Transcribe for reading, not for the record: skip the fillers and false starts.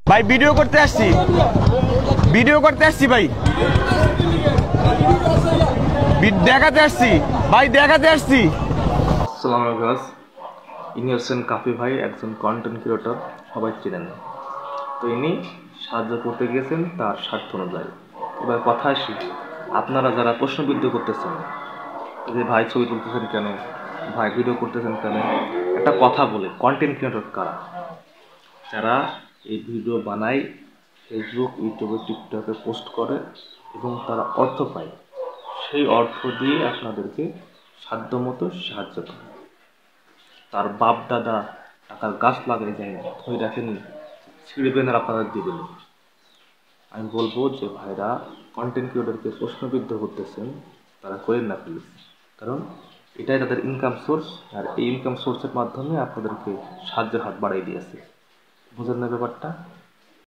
ভাই ভিডিও করতে আসছি ভাই, দেখাতে আসছি ভাই, দেখাতে আসছি। আসসালামু আলাইকুম। ইনি হচ্ছেন কাফি ভাই, একজন কন্টেন্ট ক্রিয়েটর, সবাই চেনেন। তো ইনি সাহায্য করতে গিয়েছেন তার স্বার্থ অনুযায়ী। এবার কথা আসি, আপনারা যারা প্রশ্নবিদ্ধ করতেছেন যে ভাই ছবি তুলতেছেন কেন, ভাই ভিডিও করতেছেন কেন, একটা কথা বলে, কন্টেন্ট ক্রিয়েটর কারা? যারা এই ভিডিও বানায়, ফেসবুক, ইউটিউবে, টিকটকে পোস্ট করে এবং তারা অর্থ পায়, সেই অর্থ দিয়ে আপনাদেরকে সাধ্যমতো সাহায্য করে। তার বাপ দাদা টাকার গাছ লাগাই যায় না, ধরে রাখেনি, ছিঁড়বেন আর আপনারা দিবেন। আমি বলবো যে ভাইরা কন্টেন্ট ক্রিয়েটরকে প্রশ্নবিদ্ধ করতেছেন, তারা করেন না প্লিজ, কারণ এটাই তাদের ইনকাম সোর্স, আর এই ইনকাম সোর্সের মাধ্যমে আপনাদেরকে সাহায্যের হাত বাড়াই দিয়েছে। বুঝেন না ব্যাপারটা?